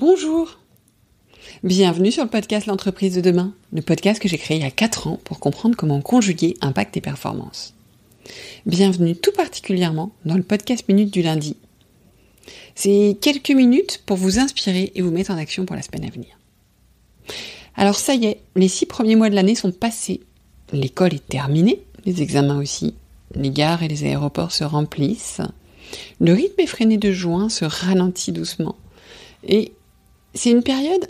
Bonjour, bienvenue sur le podcast L'entreprise de demain, le podcast que j'ai créé il y a 4 ans pour comprendre comment conjuguer impact et performance. Bienvenue tout particulièrement dans le podcast Minute du lundi. C'est quelques minutes pour vous inspirer et vous mettre en action pour la semaine à venir. Alors ça y est, les 6 premiers mois de l'année sont passés. L'école est terminée, les examens aussi, les gares et les aéroports se remplissent. Le rythme effréné de juin se ralentit doucement. Et c'est une période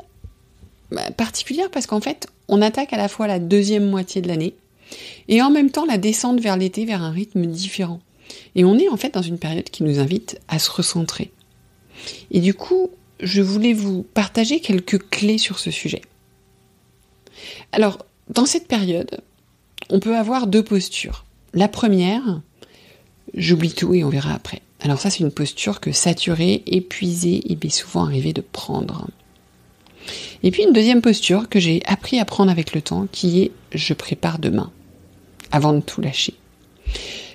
particulière parce qu'en fait, on attaque à la fois la deuxième moitié de l'année et en même temps la descente vers l'été vers un rythme différent. Et on est en fait dans une période qui nous invite à se recentrer. Et du coup, je voulais vous partager quelques clés sur ce sujet. Alors, dans cette période, on peut avoir 2 postures. La première, j'oublie tout et on verra après. Alors ça, c'est une posture que saturé, épuisé, il m'est souvent arrivé de prendre. Et puis une deuxième posture que j'ai appris à prendre avec le temps, qui est « je prépare demain », avant de tout lâcher.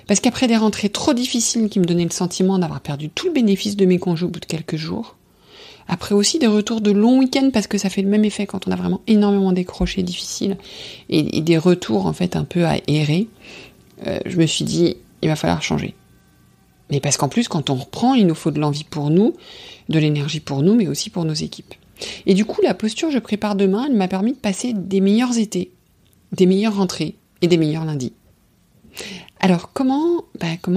Parce qu'après des rentrées trop difficiles qui me donnaient le sentiment d'avoir perdu tout le bénéfice de mes congés au bout de quelques jours, après aussi des retours de longs week-ends, parce que ça fait le même effet quand on a vraiment énormément décroché, difficile, et des retours en fait un peu à errer, je me suis dit, il va falloir changer. Mais parce qu'en plus, quand on reprend, il nous faut de l'envie pour nous, de l'énergie pour nous, mais aussi pour nos équipes. Et du coup, la posture « je prépare demain », elle m'a permis de passer des meilleurs étés, des meilleures rentrées et des meilleurs lundis. Alors, comment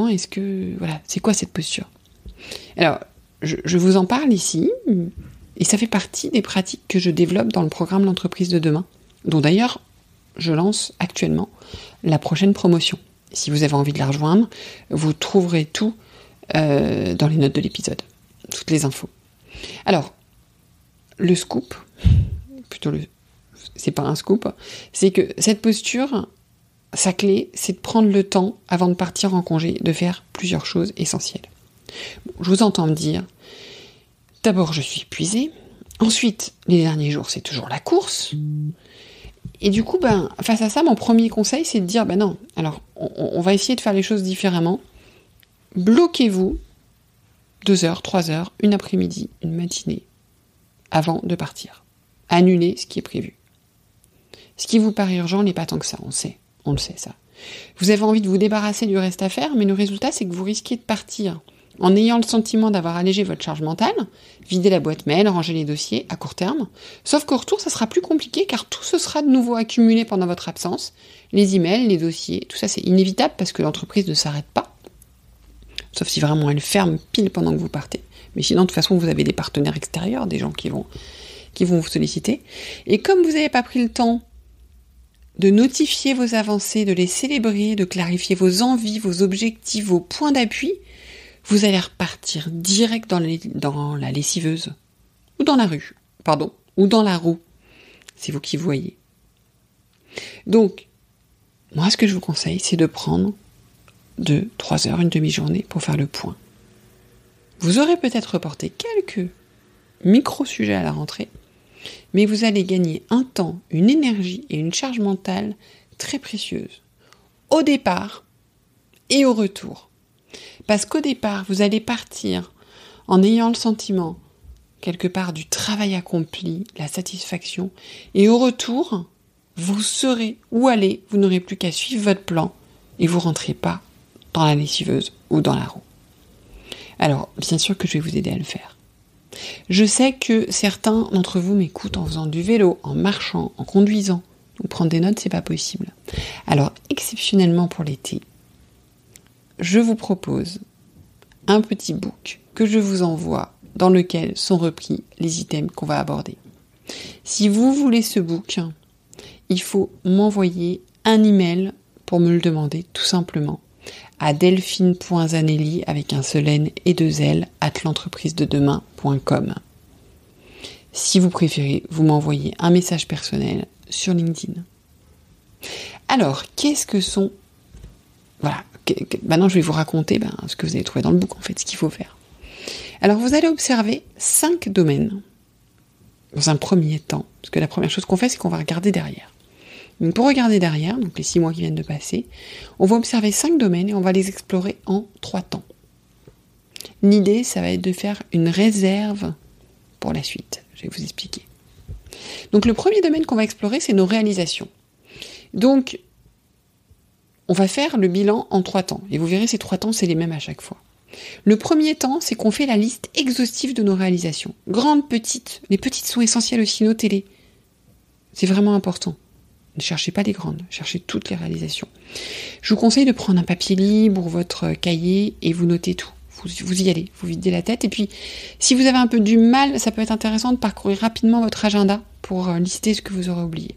est-ce que... Voilà, c'est quoi cette posture ? Alors, je vous en parle ici, et ça fait partie des pratiques que je développe dans le programme L'entreprise de demain, dont d'ailleurs, je lance actuellement la prochaine promotion. Si vous avez envie de la rejoindre, vous trouverez tout dans les notes de l'épisode, toutes les infos. Alors, le scoop, c'est pas un scoop, c'est que cette posture, sa clé, c'est de prendre le temps, avant de partir en congé, de faire plusieurs choses essentielles. Bon, je vous entends me dire, d'abord je suis épuisée, ensuite, les derniers jours, c'est toujours la course. Et du coup, face à ça, mon premier conseil, c'est de dire, non, alors, on va essayer de faire les choses différemment. Bloquez-vous 2 heures, 3 heures, une après-midi, une matinée, avant de partir. Annulez ce qui est prévu. Ce qui vous paraît urgent n'est pas tant que ça, on le sait ça. Vous avez envie de vous débarrasser du reste à faire, mais le résultat, c'est que vous risquez de partir en ayant le sentiment d'avoir allégé votre charge mentale, vider la boîte mail, ranger les dossiers à court terme, sauf qu'au retour, ça sera plus compliqué car tout se sera de nouveau accumulé pendant votre absence, les emails, les dossiers, tout ça c'est inévitable parce que l'entreprise ne s'arrête pas, sauf si vraiment elle ferme pile pendant que vous partez, mais sinon de toute façon vous avez des partenaires extérieurs, des gens qui vont vous solliciter, et comme vous n'avez pas pris le temps de notifier vos avancées, de les célébrer, de clarifier vos envies, vos objectifs, vos points d'appui, vous allez repartir direct dans la lessiveuse, ou dans la rue, ou dans la roue. C'est vous qui voyez. Donc, moi, ce que je vous conseille, c'est de prendre 2-3 heures, une demi-journée pour faire le point. Vous aurez peut-être reporté quelques micro-sujets à la rentrée, mais vous allez gagner un temps, une énergie et une charge mentale très précieuses, au départ et au retour. Parce qu'au départ, vous allez partir en ayant le sentiment, quelque part, du travail accompli, la satisfaction, et au retour, vous saurez où aller, vous n'aurez plus qu'à suivre votre plan, et vous ne rentrez pas dans la lessiveuse ou dans la roue. Alors, bien sûr que je vais vous aider à le faire. Je sais que certains d'entre vous m'écoutent en faisant du vélo, en marchant, en conduisant. Donc prendre des notes, c'est pas possible. Alors, exceptionnellement pour l'été, je vous propose un petit book que je vous envoie dans lequel sont repris les items qu'on va aborder. Si vous voulez ce book, il faut m'envoyer un email pour me le demander tout simplement à delphine.zanelli avec un seul N et 2 L @l'entreprisededemain.com. Si vous préférez, vous m'envoyez un message personnel sur LinkedIn. Alors, qu'est-ce que sont... Voilà, maintenant je vais vous raconter ce que vous avez trouvé dans le book, en fait, ce qu'il faut faire. Alors, vous allez observer 5 domaines dans un premier temps, parce que la première chose qu'on fait, c'est qu'on va regarder derrière. Donc pour regarder derrière, donc les 6 mois qui viennent de passer, on va observer 5 domaines et on va les explorer en 3 temps. L'idée, ça va être de faire une réserve pour la suite. Je vais vous expliquer. Donc le premier domaine qu'on va explorer, c'est nos réalisations. Donc, on va faire le bilan en 3 temps. Et vous verrez, ces 3 temps, c'est les mêmes à chaque fois. Le premier temps, c'est qu'on fait la liste exhaustive de nos réalisations. Grandes, petites. Les petites sont essentielles aussi, notez-les. C'est vraiment important. Ne cherchez pas les grandes, cherchez toutes les réalisations. Je vous conseille de prendre un papier libre ou votre cahier et vous notez tout. Vous y allez, vous videz la tête. Et puis, si vous avez un peu du mal, ça peut être intéressant de parcourir rapidement votre agenda pour lister ce que vous aurez oublié.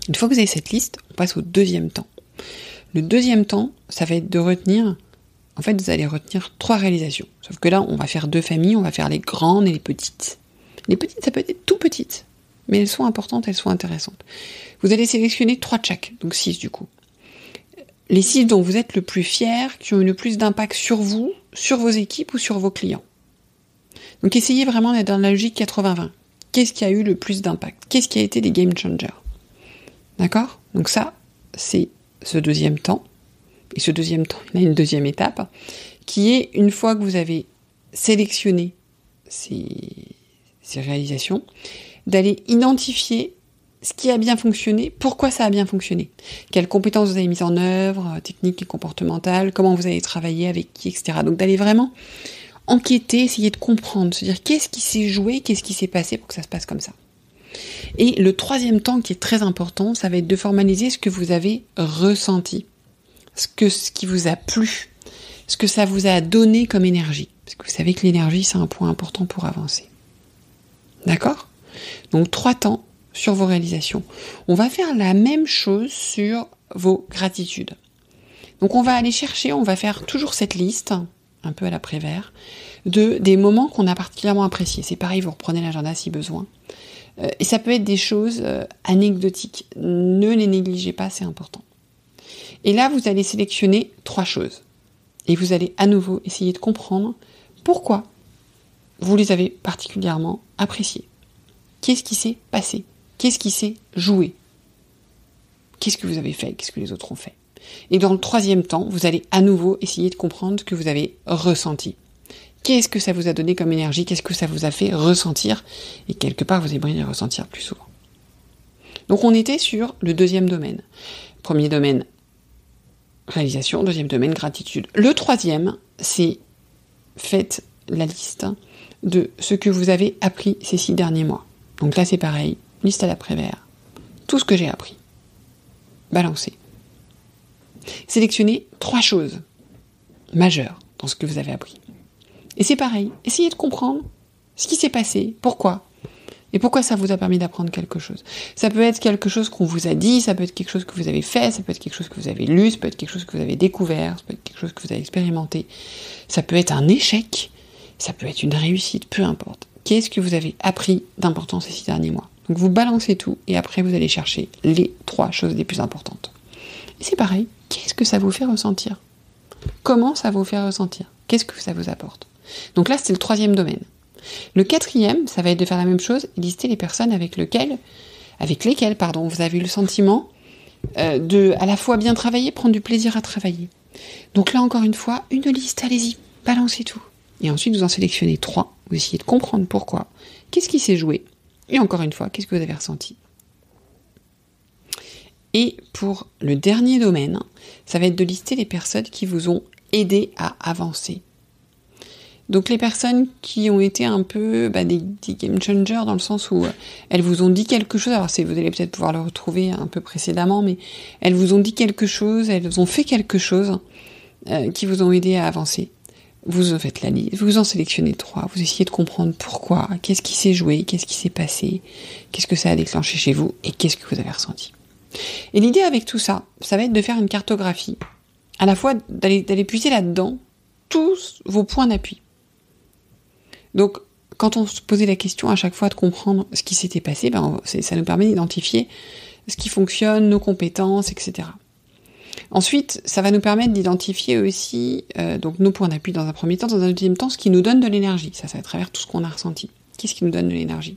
Une fois que vous avez cette liste, on passe au deuxième temps. Le deuxième temps, ça va être de retenir, en fait, vous allez retenir 3 réalisations. Sauf que là, on va faire 2 familles, on va faire les grandes et les petites. Les petites, ça peut être tout petites, mais elles sont importantes, elles sont intéressantes. Vous allez sélectionner 3 de chaque, donc 6 du coup. Les 6 dont vous êtes le plus fier, qui ont eu le plus d'impact sur vous, sur vos équipes ou sur vos clients. Donc essayez vraiment d'être dans la logique 80-20. Qu'est-ce qui a eu le plus d'impact? Qu'est-ce qui a été des game changers? D'accord? Donc ça, c'est ce deuxième temps. Et ce deuxième temps, il y a une deuxième étape, qui est, une fois que vous avez sélectionné ces réalisations, d'aller identifier ce qui a bien fonctionné, pourquoi ça a bien fonctionné, quelles compétences vous avez mises en œuvre, techniques et comportementales, comment vous avez travaillé avec qui, etc. Donc d'aller vraiment enquêter, essayer de comprendre, se dire qu'est-ce qui s'est joué, qu'est-ce qui s'est passé pour que ça se passe comme ça. Et le troisième temps qui est très important, ça va être de formaliser ce que vous avez ressenti, ce qui vous a plu, ce que ça vous a donné comme énergie. Parce que vous savez que l'énergie, c'est un point important pour avancer. D'accord ? Donc 3 temps sur vos réalisations. On va faire la même chose sur vos gratitudes. Donc on va aller chercher, on va faire toujours cette liste, un peu à la Prévert, des moments qu'on a particulièrement appréciés. C'est pareil, vous reprenez l'agenda si besoin. Et ça peut être des choses anecdotiques. Ne les négligez pas, c'est important. Et là, vous allez sélectionner 3 choses. Et vous allez à nouveau essayer de comprendre pourquoi vous les avez particulièrement appréciées. Qu'est-ce qui s'est passé ? Qu'est-ce qui s'est joué ? Qu'est-ce que vous avez fait ? Qu'est-ce que les autres ont fait ? Et dans le troisième temps, vous allez à nouveau essayer de comprendre ce que vous avez ressenti. Qu'est-ce que ça vous a donné comme énergie ? Qu'est-ce que ça vous a fait ressentir ? Et quelque part, vous aimeriez les ressentir plus souvent. Donc on était sur le deuxième domaine. Premier domaine, réalisation. Deuxième domaine, gratitude. Le troisième, c'est faites la liste de ce que vous avez appris ces 6 derniers mois. Donc là, c'est pareil. Liste à la Prévert. Tout ce que j'ai appris. Balancez. Sélectionnez 3 choses majeures dans ce que vous avez appris. Et c'est pareil. Essayez de comprendre ce qui s'est passé, pourquoi. Et pourquoi ça vous a permis d'apprendre quelque chose. Ça peut être quelque chose qu'on vous a dit, ça peut être quelque chose que vous avez fait, ça peut être quelque chose que vous avez lu, ça peut être quelque chose que vous avez découvert, ça peut être quelque chose que vous avez expérimenté. Ça peut être un échec, ça peut être une réussite, peu importe. Qu'est-ce que vous avez appris d'important ces 6 derniers mois ? Donc vous balancez tout et après vous allez chercher les 3 choses les plus importantes. Et c'est pareil, qu'est-ce que ça vous fait ressentir ? Comment ça vous fait ressentir ? Qu'est-ce que ça vous apporte ? Donc là, c'est le troisième domaine. Le quatrième, ça va être de faire la même chose, lister les personnes avec lesquelles vous avez eu le sentiment de à la fois bien travailler, prendre du plaisir à travailler. Donc là, encore une fois, une liste, allez-y, balancez tout. Et ensuite, vous en sélectionnez 3, vous essayez de comprendre pourquoi, qu'est-ce qui s'est joué, et encore une fois, qu'est-ce que vous avez ressenti. Et pour le dernier domaine, ça va être de lister les personnes qui vous ont aidé à avancer. Donc les personnes qui ont été un peu des game changers dans le sens où elles vous ont dit quelque chose, alors vous allez peut-être pouvoir le retrouver un peu précédemment, mais elles vous ont dit quelque chose, elles vous ont fait quelque chose qui vous ont aidé à avancer. Vous en faites la liste, vous en sélectionnez 3, vous essayez de comprendre pourquoi, qu'est-ce qui s'est joué, qu'est-ce qui s'est passé, qu'est-ce que ça a déclenché chez vous et qu'est-ce que vous avez ressenti. Et l'idée avec tout ça, ça va être de faire une cartographie, à la fois d'aller puiser là-dedans tous vos points d'appui. Donc, quand on se posait la question à chaque fois de comprendre ce qui s'était passé, ça nous permet d'identifier ce qui fonctionne, nos compétences, etc. Ensuite, ça va nous permettre d'identifier aussi donc nos points d'appui dans un premier temps, dans un deuxième temps, ce qui nous donne de l'énergie. Ça va à travers tout ce qu'on a ressenti. Qu'est-ce qui nous donne de l'énergie ?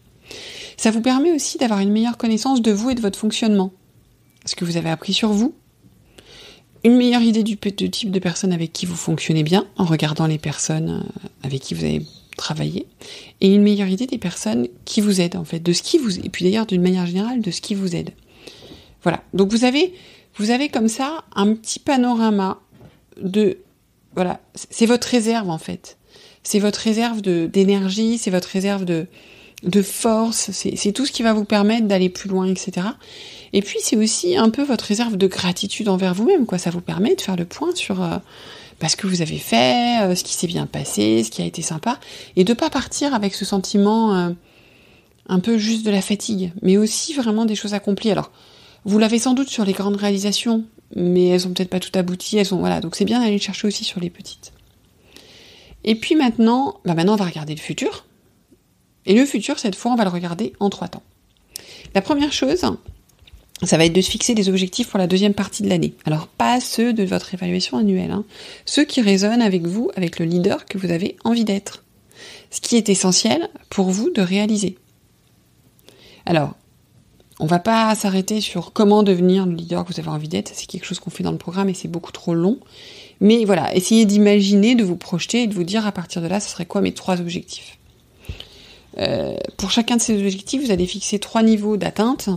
Ça vous permet aussi d'avoir une meilleure connaissance de vous et de votre fonctionnement. Ce que vous avez appris sur vous, une meilleure idée du type de personnes avec qui vous fonctionnez bien, en regardant les personnes avec qui vous avez travailler, et une meilleure idée des personnes qui vous aident, en fait, de ce qui vous... Et puis d'ailleurs, d'une manière générale, de ce qui vous aide. Voilà. Donc vous avez comme ça un petit panorama de... Voilà. C'est votre réserve, en fait. C'est votre réserve d'énergie, c'est votre réserve de force, c'est tout ce qui va vous permettre d'aller plus loin, etc. Et puis c'est aussi un peu votre réserve de gratitude envers vous-même, quoi. Ça vous permet de faire le point sur ce que vous avez fait, ce qui s'est bien passé, ce qui a été sympa, et de pas partir avec ce sentiment un peu juste de la fatigue, mais aussi vraiment des choses accomplies. Alors, vous l'avez sans doute sur les grandes réalisations, mais elles sont peut-être pas toutes abouties, voilà, donc c'est bien d'aller chercher aussi sur les petites. Et puis maintenant, on va regarder le futur. Et le futur, cette fois, on va le regarder en 3 temps. La première chose, ça va être de se fixer des objectifs pour la deuxième partie de l'année. Alors, pas ceux de votre évaluation annuelle, ceux qui résonnent avec vous, avec le leader que vous avez envie d'être. Ce qui est essentiel pour vous de réaliser. Alors, on va pas s'arrêter sur comment devenir le leader que vous avez envie d'être, c'est quelque chose qu'on fait dans le programme et c'est beaucoup trop long. Mais voilà, essayez d'imaginer, de vous projeter et de vous dire à partir de là, ce serait quoi mes 3 objectifs. Pour chacun de ces objectifs, vous allez fixer 3 niveaux d'atteinte,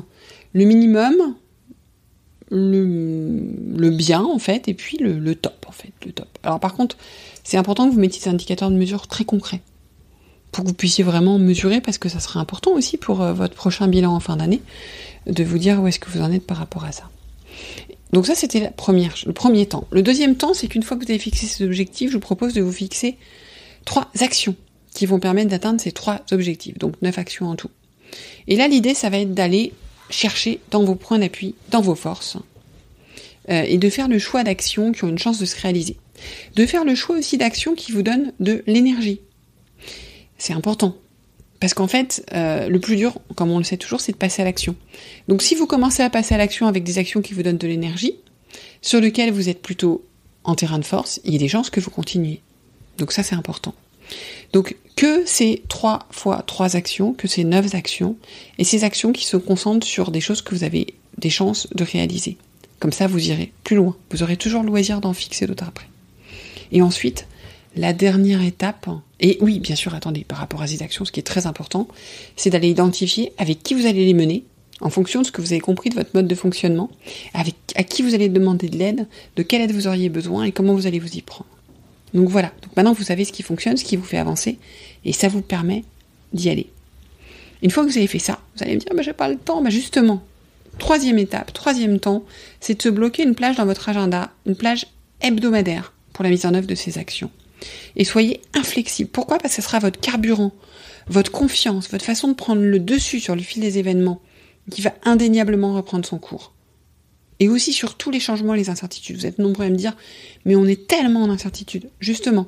le minimum, le bien en fait, et puis le top en fait, le top. Alors par contre, c'est important que vous mettiez des indicateurs de mesure très concrets, pour que vous puissiez vraiment mesurer, parce que ça sera important aussi pour votre prochain bilan en fin d'année, de vous dire où est-ce que vous en êtes par rapport à ça. Donc ça, c'était le premier temps. Le deuxième temps, c'est qu'une fois que vous avez fixé ces objectifs, je vous propose de vous fixer 3 actions qui vont permettre d'atteindre ces 3 objectifs, donc 9 actions en tout. Et là, l'idée, ça va être d'aller chercher dans vos points d'appui, dans vos forces, et de faire le choix d'actions qui ont une chance de se réaliser. De faire le choix aussi d'actions qui vous donnent de l'énergie. C'est important. Parce qu'en fait, le plus dur, comme on le sait toujours, c'est de passer à l'action. Donc si vous commencez à passer à l'action avec des actions qui vous donnent de l'énergie, sur lesquelles vous êtes plutôt en terrain de force, il y a des chances que vous continuiez. Donc ça, c'est important. Donc que ces 3 fois 3 actions, que ces 9 actions, et ces actions qui se concentrent sur des choses que vous avez des chances de réaliser. Comme ça, vous irez plus loin. Vous aurez toujours le loisir d'en fixer d'autres après. Et ensuite, la dernière étape, et oui, bien sûr, attendez, par rapport à ces actions, ce qui est très important, c'est d'aller identifier avec qui vous allez les mener, en fonction de ce que vous avez compris de votre mode de fonctionnement, à qui vous allez demander de l'aide, de quelle aide vous auriez besoin et comment vous allez vous y prendre. Donc voilà, donc maintenant vous savez ce qui fonctionne, ce qui vous fait avancer, et ça vous permet d'y aller. Une fois que vous avez fait ça, vous allez me dire, j'ai pas le temps, justement, 3e étape, 3e temps, c'est de se bloquer une plage dans votre agenda, une plage hebdomadaire pour la mise en œuvre de ces actions. Et soyez inflexible. Pourquoi ? Parce que ce sera votre carburant, votre confiance, votre façon de prendre le dessus sur le fil des événements qui va indéniablement reprendre son cours. Et aussi sur tous les changements et les incertitudes. Vous êtes nombreux à me dire, mais on est tellement en incertitude. Justement,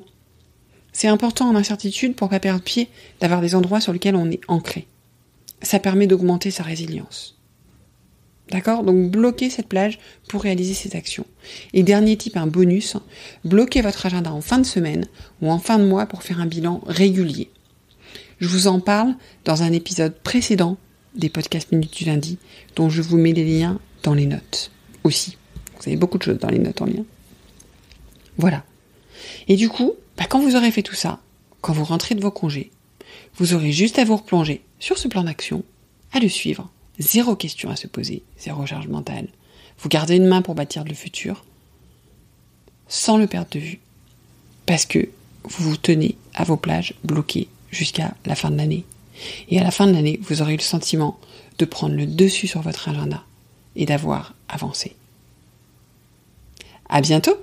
c'est important en incertitude pour ne pas perdre pied d'avoir des endroits sur lesquels on est ancré. Ça permet d'augmenter sa résilience. D'accord ? Donc bloquez cette plage pour réaliser ces actions. Et dernier type, un bonus, bloquez votre agenda en fin de semaine ou en fin de mois pour faire un bilan régulier. Je vous en parle dans un épisode précédent des podcasts Minutes du lundi, dont je vous mets les liens dans les notes aussi. Vous avez beaucoup de choses dans les notes en lien. Voilà. Et du coup, quand vous aurez fait tout ça, quand vous rentrez de vos congés, vous aurez juste à vous replonger sur ce plan d'action, à le suivre. 0 question à se poser, 0 charge mentale. Vous gardez une main pour bâtir le futur, sans le perdre de vue. Parce que vous vous tenez à vos plages bloquées jusqu'à la fin de l'année. Et à la fin de l'année, vous aurez eu le sentiment de prendre le dessus sur votre agenda et d'avoir avancé. À bientôt!